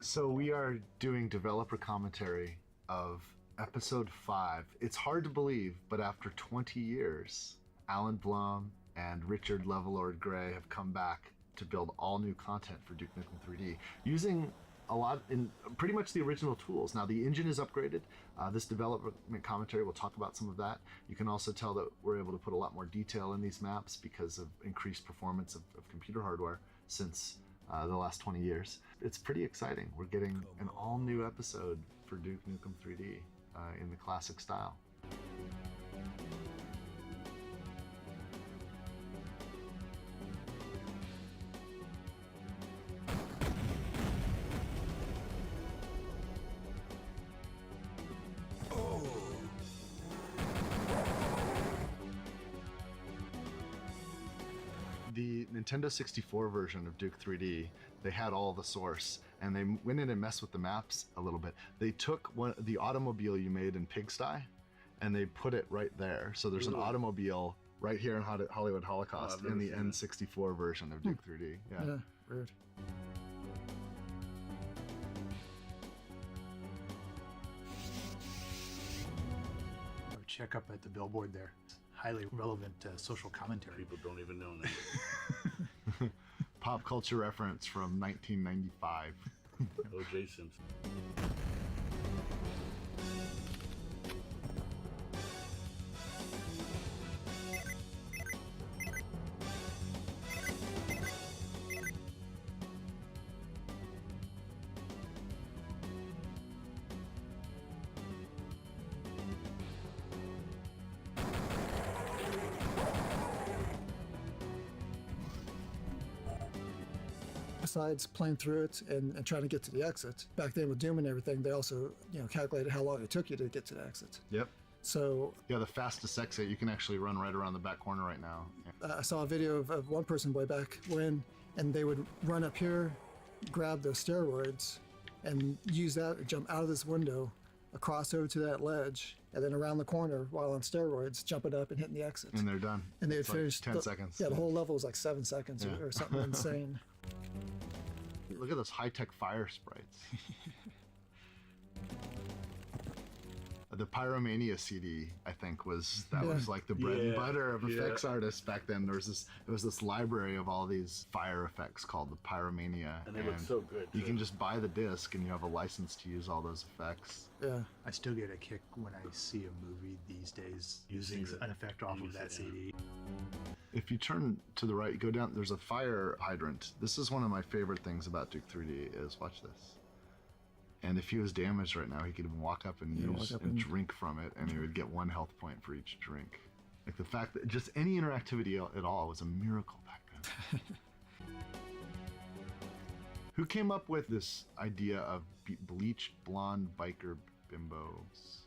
So we are doing developer commentary of episode 5. It's hard to believe, but after 20 years, Alan Blum and Richard Levelord Gray have come back to build all new content for Duke Nukem 3D using a lot in pretty much the original tools. Now the engine is upgraded. This development commentary will talk about some of that. You can also tell that we're able to put a lot more detail in these maps because of increased performance of computer hardware since the last 20 years. It's pretty exciting. We're getting an all new episode for Duke Nukem 3D in the classic style. The Nintendo 64 version of Duke 3D, they had all the source, and they went in and messed with the maps a little bit. They took the automobile you made in Pigsty, and they put it right there. So there's an automobile right here in Hollywood Holocaust in the N64 version of Duke 3D. Yeah, weird. Check up at the billboard there. Highly relevant social commentary. People don't even know that. Pop culture reference from 1995. O.J. Simpson. Besides playing through it and trying to get to the exit, back then with Doom and everything, they also calculated how long it took you to get to the exit. Yep. So yeah, the fastest exit, you can actually run right around the back corner right now. I saw a video of one person way back when, and they would run up here, grab those steroids, and use that to jump out of this window, across over to that ledge, and then around the corner while on steroids, jumping up and hitting the exit. And they're done. And they'd finish 10 seconds. Yeah, the whole level was like 7 seconds or something insane. Look at those high-tech fire sprites. The Pyromania CD, I think, was like the bread and butter of effects artists back then. There was this library of all these fire effects called the Pyromania, and they look so good. You can just buy the disc, and you have a license to use all those effects. Yeah, I still get a kick when I see a movie these days using an effect off of that CD. If you turn to the right, you go down, there's a fire hydrant. This is one of my favorite things about Duke 3D is, watch this. And if he was damaged right now, he could walk up and drink from it, and he would get 1 health point for each drink. Like the fact that just any interactivity at all was a miracle back then. Who came up with this idea of bleached blonde biker bimbos?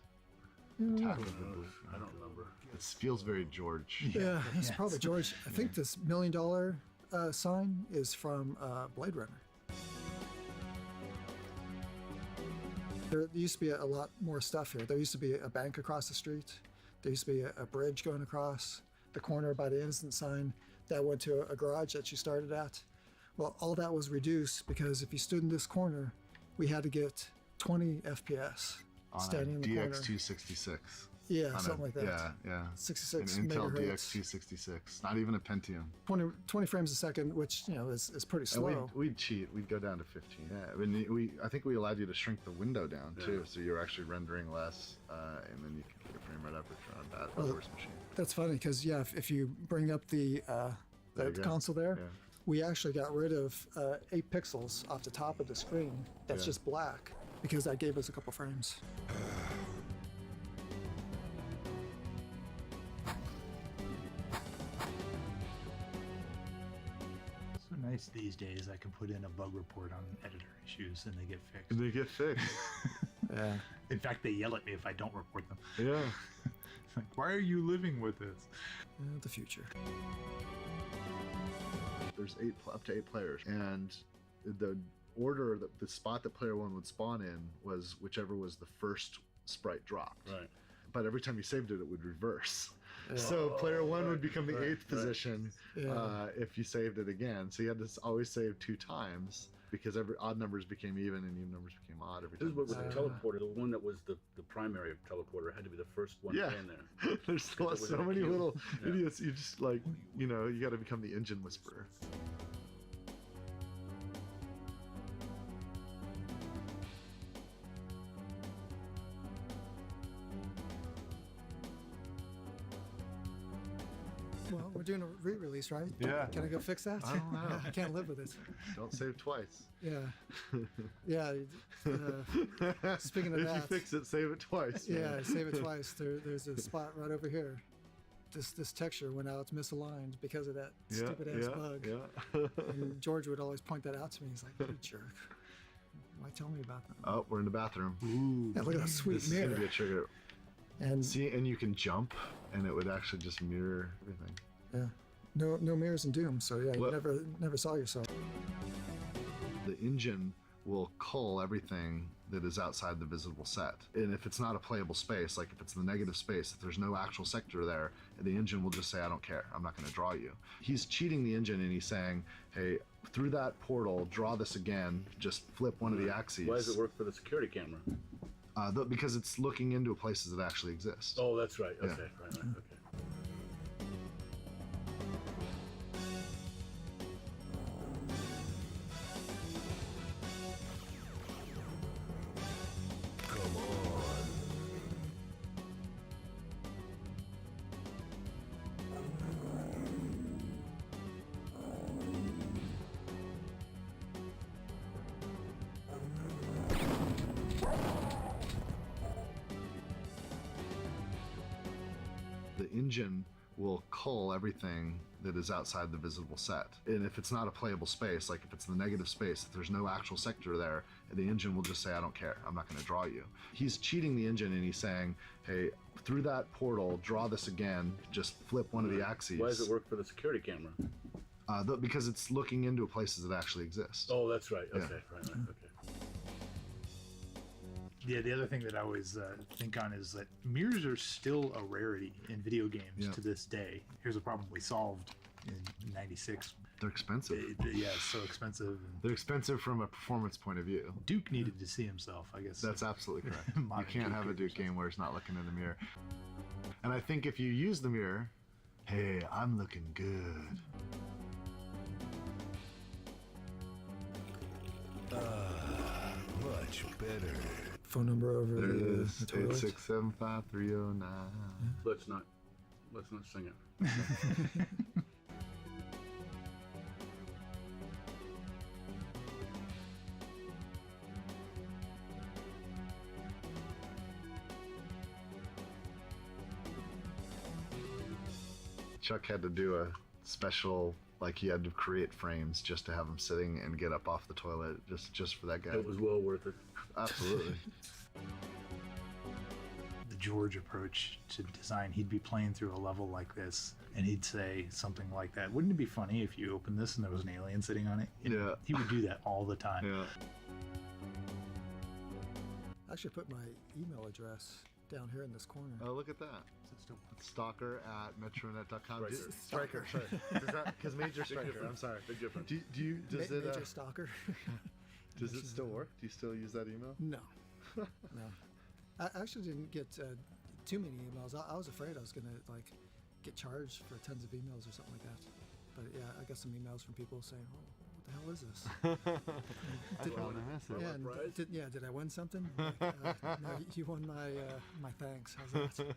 Attack of the Blue. I don't remember. It feels very George. Yeah, it's probably George. I think this $1 million sign is from Blade Runner. There used to be a lot more stuff here. There used to be a bank across the street. There used to be a bridge going across the corner by the Innocent sign that went to a garage that you started at. Well, all that was reduced because if you stood in this corner, we had to get 20 FPS standing in the corner. DX266. Yeah, something like that. Yeah. 66 An Intel megahertz. DX266. Not even a Pentium. 20 frames a second, which is pretty slow. We'd cheat. We'd go down to 15. Yeah, I think we allowed you to shrink the window down too, so you're actually rendering less, and then you can get a frame rate aperture on that worse machine. That's funny because if you bring up the console there, we actually got rid of 8 pixels off the top of the screen. That's just black because that gave us a couple frames. So nice these days. I can put in a bug report on editor issues and they get fixed. Yeah. In fact, they yell at me if I don't report them. Yeah. It's like, why are you living with this? The future. There's up to 8 players, and the order, the spot that player 1 would spawn in was whichever was the first sprite dropped. Right. But every time you saved it, it would reverse. So player one would become the eighth right. position if you saved it again. So you had to always save 2 times because every odd numbers became even and even numbers became odd every This time. is what was the teleporter. The one that was the primary teleporter had to be the first one in there. There's so was in a many queue. little Yeah. idiots. You just like, you know, you got to become the engine whisperer. Well, we're doing a re-release, right? Yeah. Can I go fix that? I don't know. I can't live with it. Don't save twice. Yeah. Yeah. Speaking of if that, you fix it, save it twice. man. yeah, save it twice. There's a spot right over here. This texture went out. It's misaligned because of that stupid ass bug. Yeah. And George would always point that out to me. He's like, "You jerk! Why tell me about that?" Oh, we're in the bathroom. Ooh. Yeah, look at that sweet This is gonna be mirror. a trigger. And See, and you can jump, and it would actually just mirror everything. yeah, no mirrors in Doom. So yeah, you What? never saw yourself. The engine will cull everything that is outside the visible set. And if it's not a playable space, like if it's the negative space, if there's no actual sector there, the engine will just say, I don't care, I'm not going to draw you. He's cheating the engine and he's saying, hey, through that portal, draw this again, just flip one of the axes. Why does it work for the security camera? Because it's looking into places that actually exist. Oh, that's right. Yeah. Okay, right. Okay. The engine will cull everything that is outside the visible set. And if it's not a playable space, like if it's the negative space, if there's no actual sector there, the engine will just say, I don't care, I'm not going to draw you. He's cheating the engine and he's saying, hey, through that portal, draw this again, just flip one of the axes. Why does it work for the security camera? Because it's looking into places that actually exist. Oh, that's right. Okay, Yeah. right. Okay. Yeah, the other thing that I always think on is that mirrors are still a rarity in video games to this day. Here's a problem we solved in '96. They're expensive. Yeah, it's so expensive. And They're expensive from a performance point of view. Duke needed to see himself, I guess. That's absolutely correct. You Modern can't have a Duke game where it's not looking in the mirror. And I think if you use the mirror, hey, I'm looking good. Much better. Phone number over There it the is. toilet. 8675309. Let's not sing it. Chuck had to do a special, like he had to create frames just to have him sitting and get up off the toilet just for that guy. It was well worth it. Absolutely. The George approach to design, he'd be playing through a level like this and he'd say something like that. Wouldn't it be funny if you opened this and there was an alien sitting on it? And Yeah. He would do that all the time. Yeah. I should put my email address down here in this corner. Oh, look at that. Is it still- Stalker@metronet.com. Striker. Striker, sorry. Because Major Striker, I'm sorry. Big difference. Does it Major Stalker. does it still work? Do you still use that email? No, no. I actually didn't get too many emails. I was afraid I was gonna like get charged for tons of emails or something like that. But yeah, I got some emails from people saying, "Oh, what the hell is this?" I found a message. Yeah, and prize? did I win something? Like, no, you won my thanks. How's that?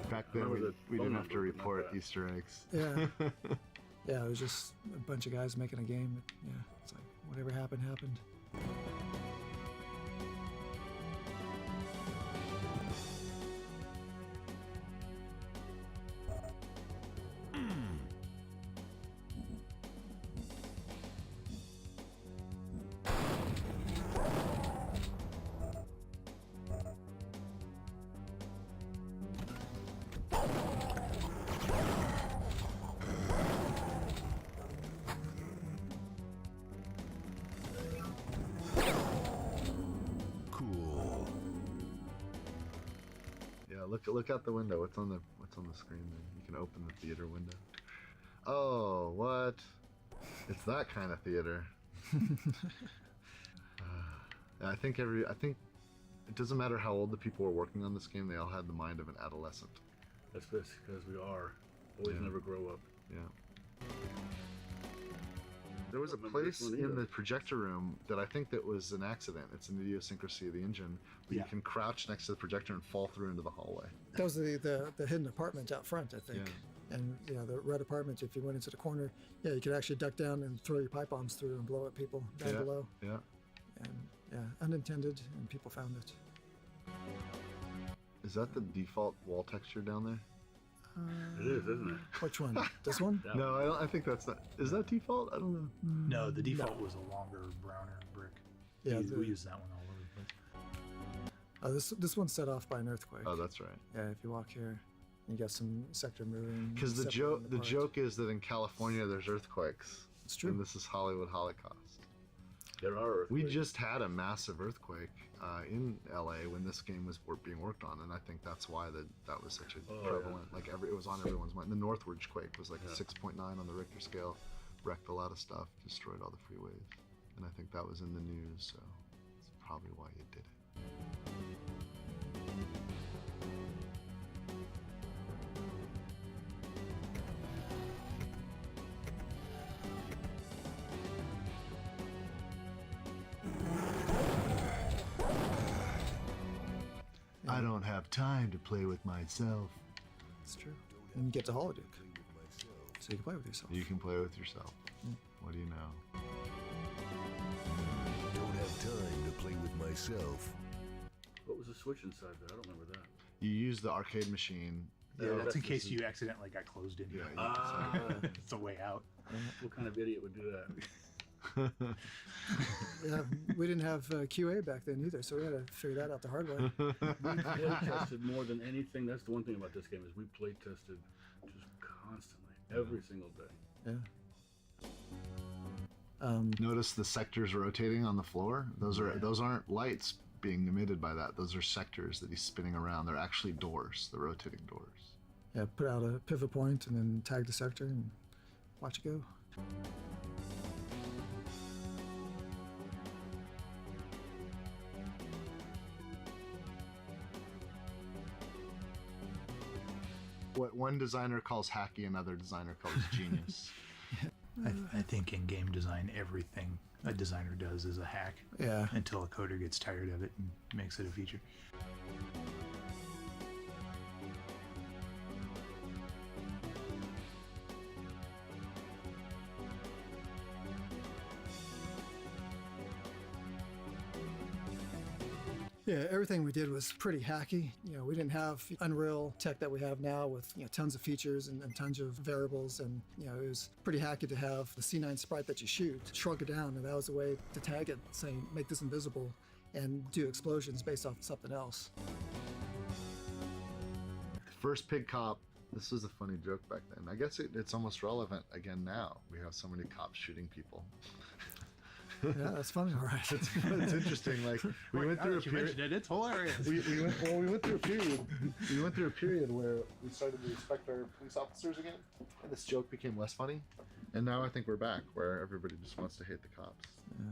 Back then, Remember the we phone didn't have to number, not report that. Easter eggs. Yeah. Yeah, it was just a bunch of guys making a game. Yeah, it's like whatever happened, happened. look out the window. What's on the screen there? You can open the theater window. Oh, what? It's that kind of theater. I think it doesn't matter how old the people were working on this game. They all had the mind of an adolescent. That's because we are always never grow up. Yeah. There was a place in the projector room that I think that was an accident. It's an idiosyncrasy of the engine. Where you can crouch next to the projector and fall through into the hallway. That was the hidden apartment out front, I think. Yeah. And the red apartment, if you went into the corner, you could actually duck down and throw your pipe bombs through and blow at people down below. Yeah. And unintended, and people found it. Is that the default wall texture down there? It is, isn't it? Which one? This one? No, I think that's not. Is that default? I don't know. No, the default was a longer, browner brick. Yeah, we use that one all over the place. This one's set off by an earthquake. Oh, that's right. Yeah, if you walk here, you got some sector moving. Because the joke is that in California there's earthquakes. It's true. And this is Hollywood Holocaust. There are earthquakes. We just had a massive earthquake in LA when this game was being worked on, and I think that's why that was such a prevalent. Like it was on everyone's mind. The Northridge quake was like a 6.9 on the Richter scale, wrecked a lot of stuff, destroyed all the freeways, and I think that was in the news. So that's probably why you did it. I don't have time to play with myself. It's true. And you get to Holoduke, so you can play with yourself. You can play with yourself. What do you know? Don't have time to play with myself. What was the switch inside there? I don't remember that. You use the arcade machine. Yeah, that's in case you accidentally got closed in here. It's a way out. What kind of idiot would do that? Yeah, we didn't have QA back then either, so we had to figure that out the hard way. We play tested more than anything. That's the one thing about this game is we play tested just constantly, every single day. Yeah. Notice the sectors rotating on the floor. Those aren't lights being emitted by that. Those are sectors that he's spinning around. They're actually doors. They're rotating doors. Yeah, put out a pivot point and then tag the sector and watch it go. What one designer calls hacky, another designer calls genius. I think in game design, everything a designer does is a hack. Yeah. Until a coder gets tired of it and makes it a feature. Yeah, everything we did was pretty hacky. We didn't have Unreal tech that we have now with tons of features and tons of variables, and it was pretty hacky to have the C9 sprite that you shoot, shrunk it down, and that was a way to tag it, saying make this invisible, and do explosions based off something else. First pig cop. This was a funny joke back then. I guess it's almost relevant again now. We have so many cops shooting people. Yeah, that's funny. All right. It's interesting. Like we went through a period. It's hilarious. We went through a period. We went through a period where we started to respect our police officers again, and this joke became less funny. And now I think we're back where everybody just wants to hate the cops. Yeah.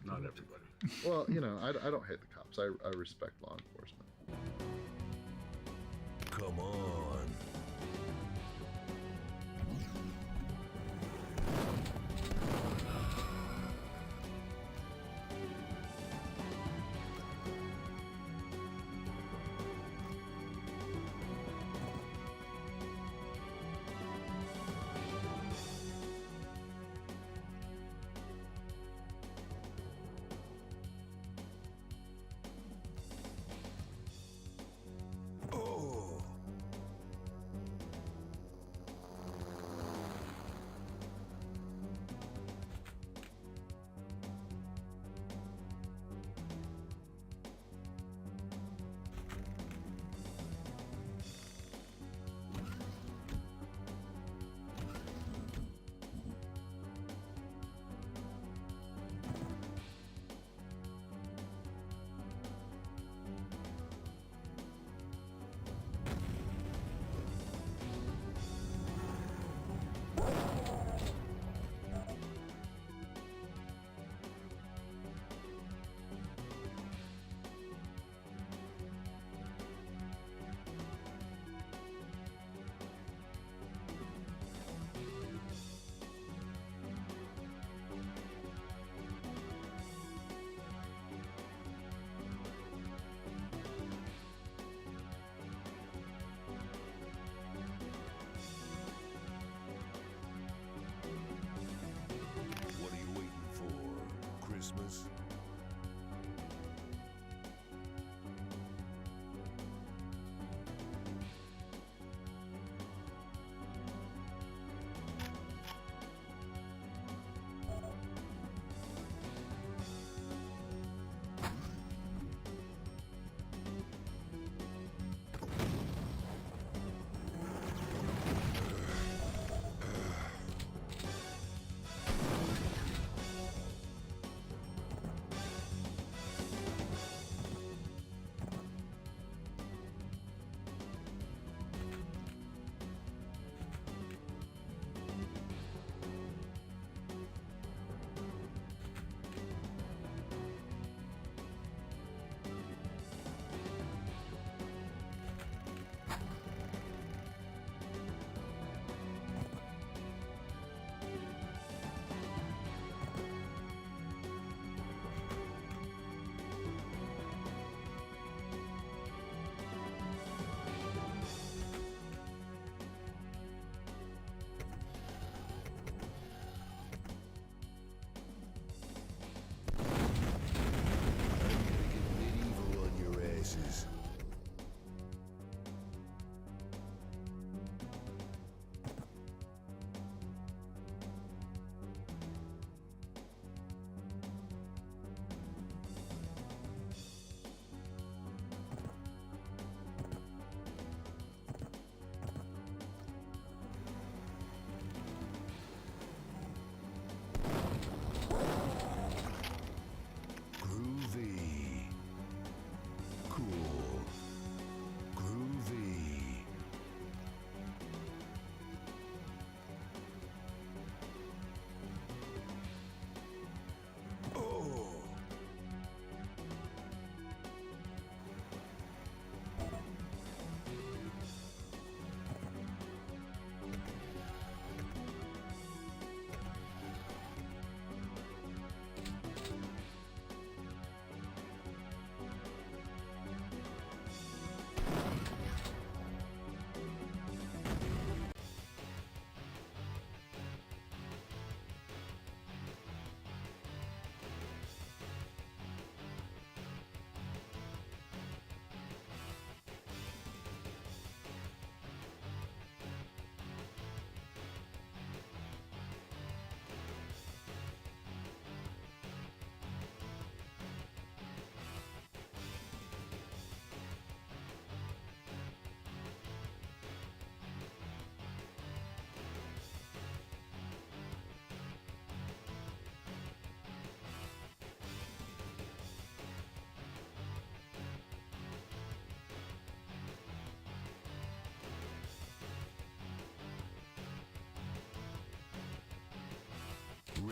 Not everybody. Well, I don't hate the cops. I respect law enforcement. Come on.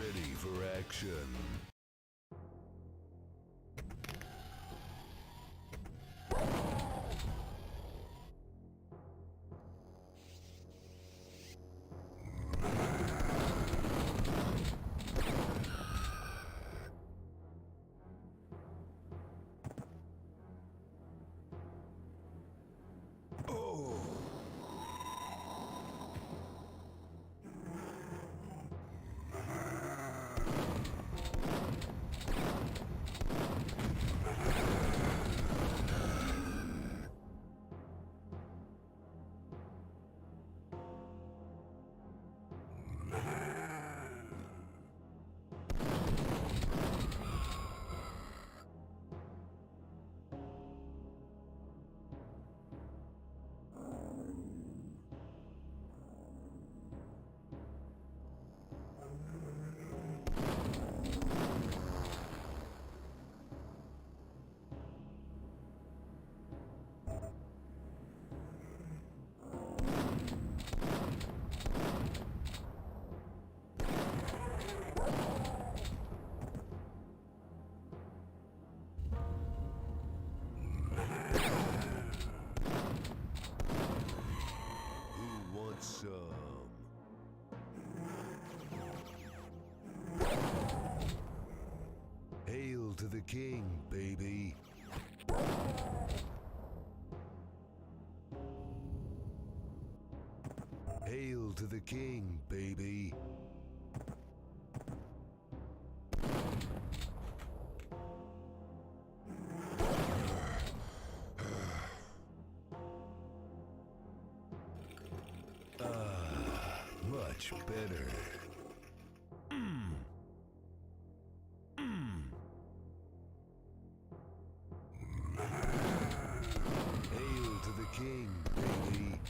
ready for action. Hail to the king, baby. Hail to the king, baby. Much better. Hail to the king, baby.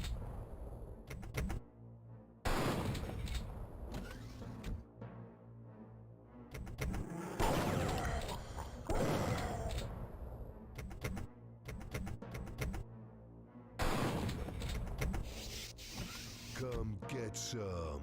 Come get some.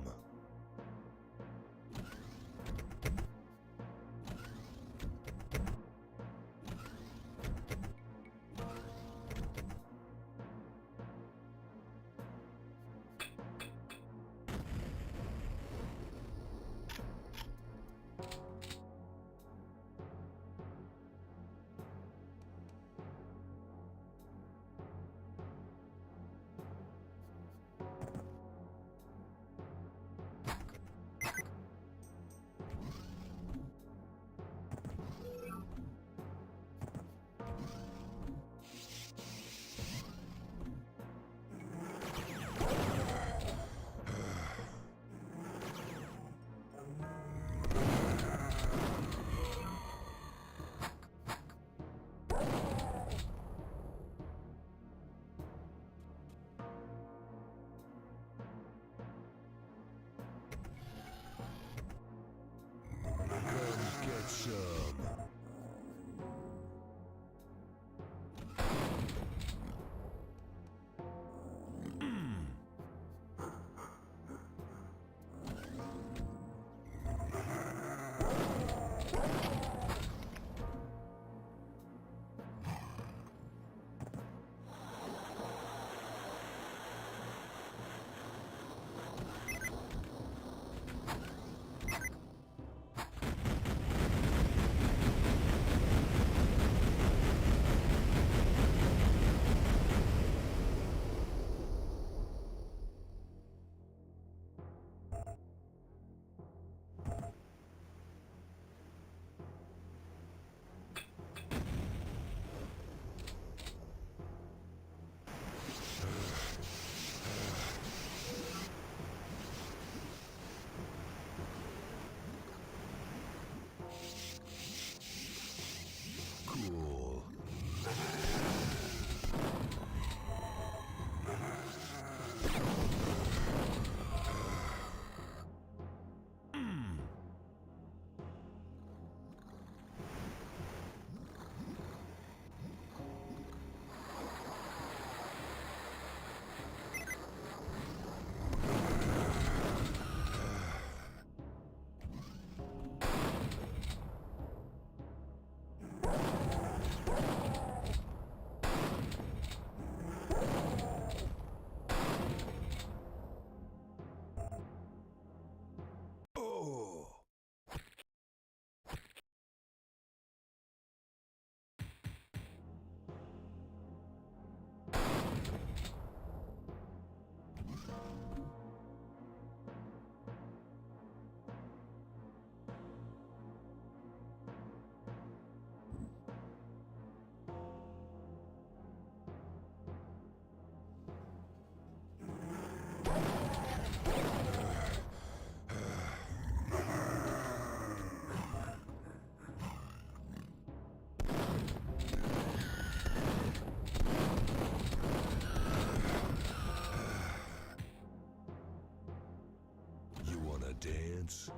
dance.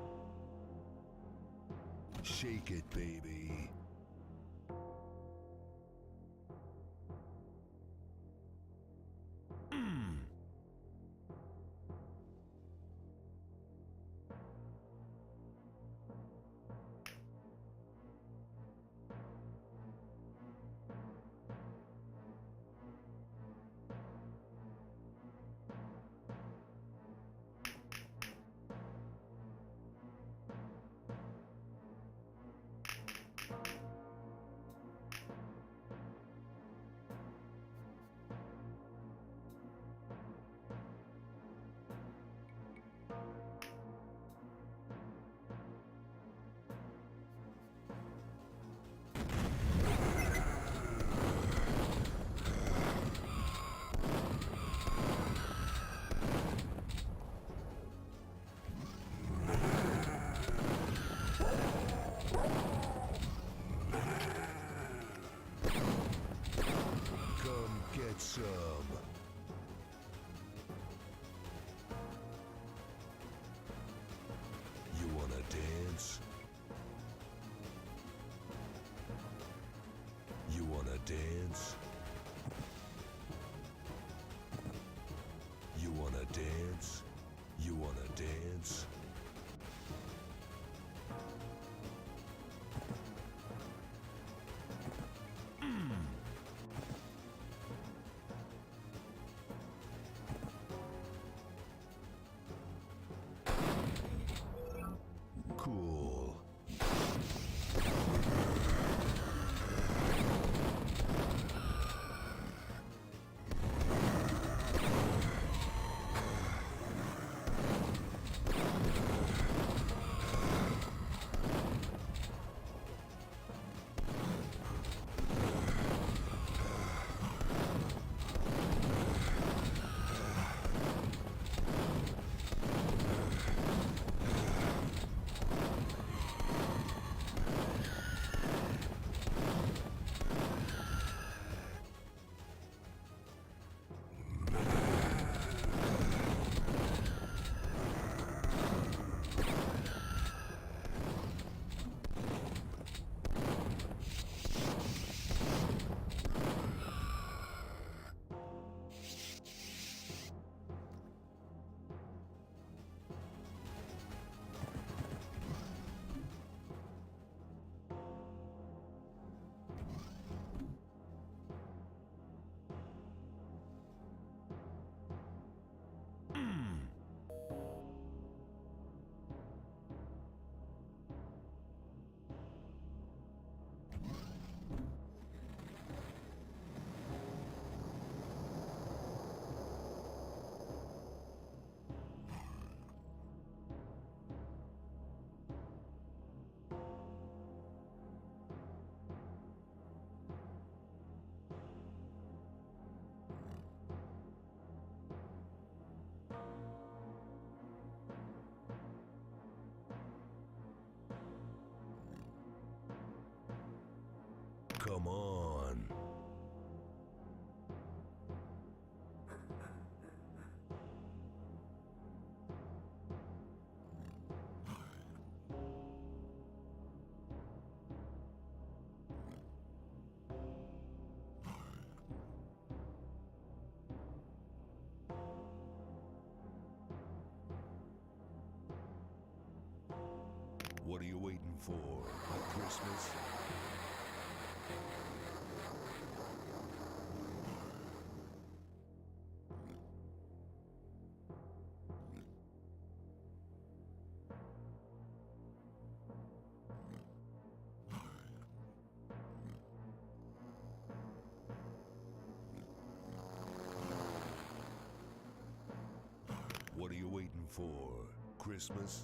Shake it, baby. Come get some. You wanna dance? You wanna dance? You wanna dance? You wanna dance? Cool. Come on. What are you waiting for? Christmas? What are you waiting for? Christmas?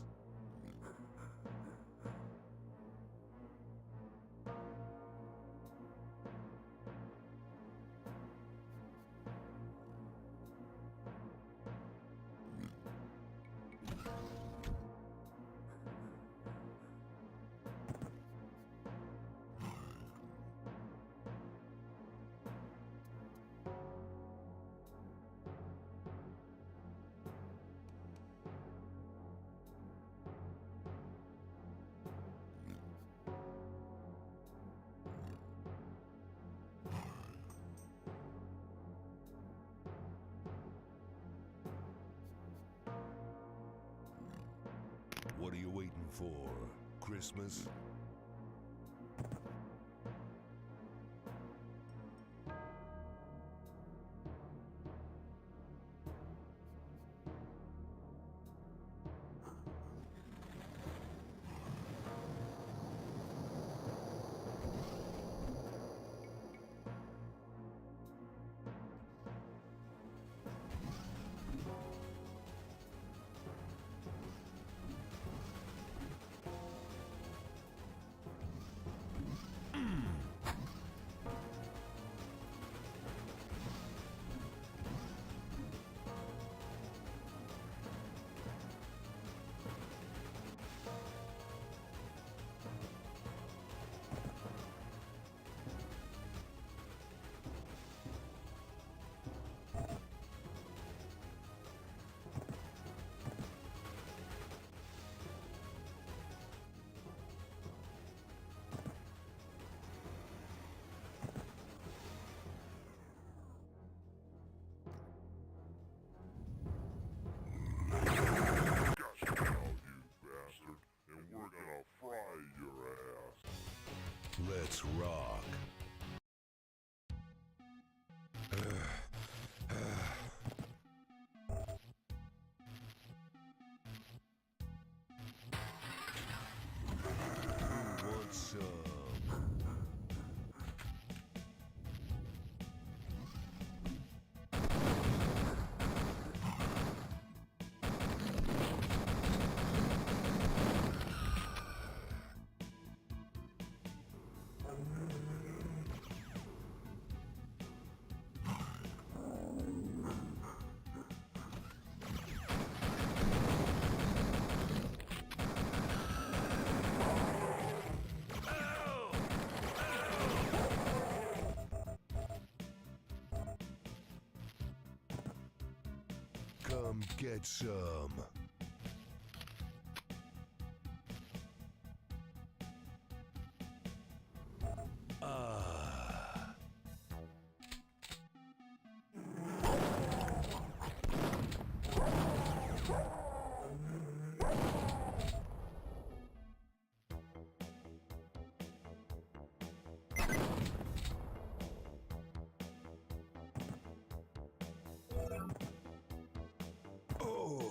for Christmas? Let's rock. Who wants some? Come get some. Ah. Oh.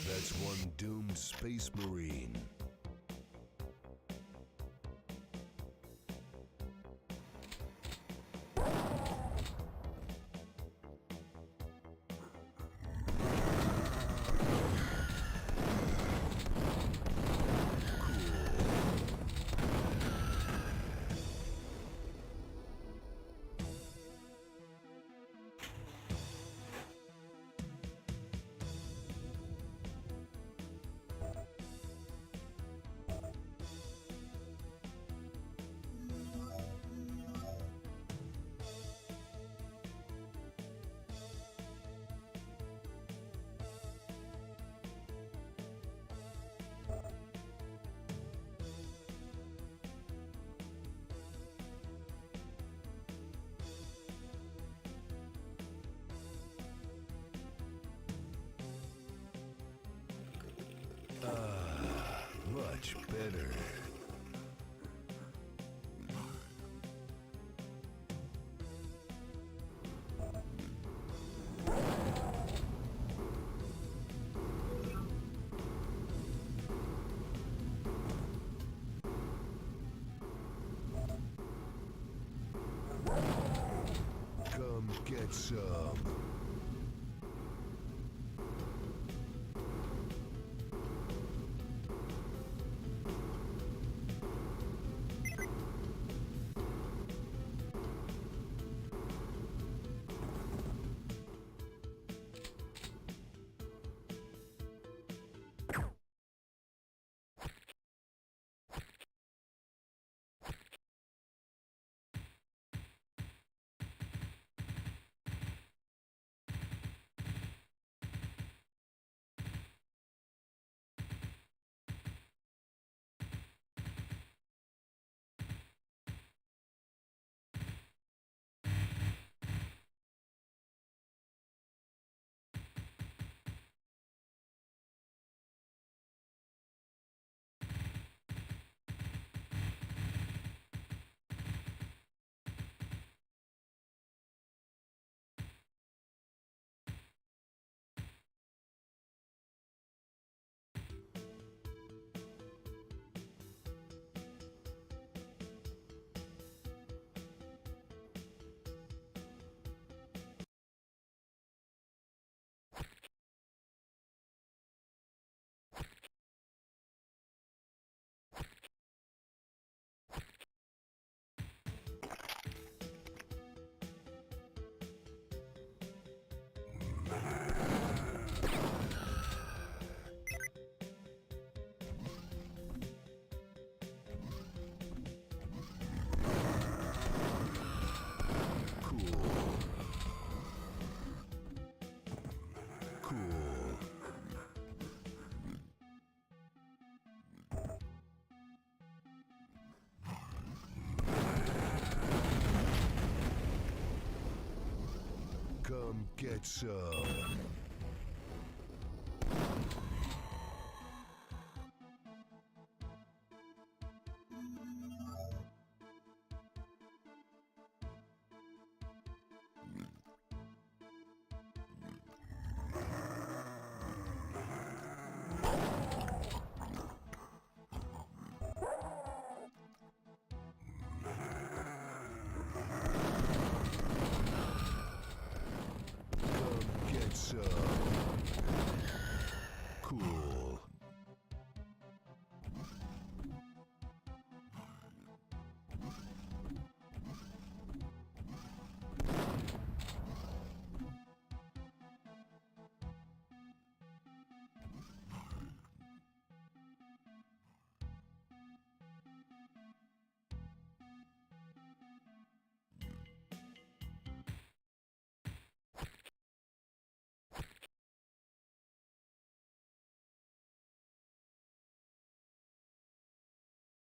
That's one doomed space marine. Much better. Come get some. Come get some.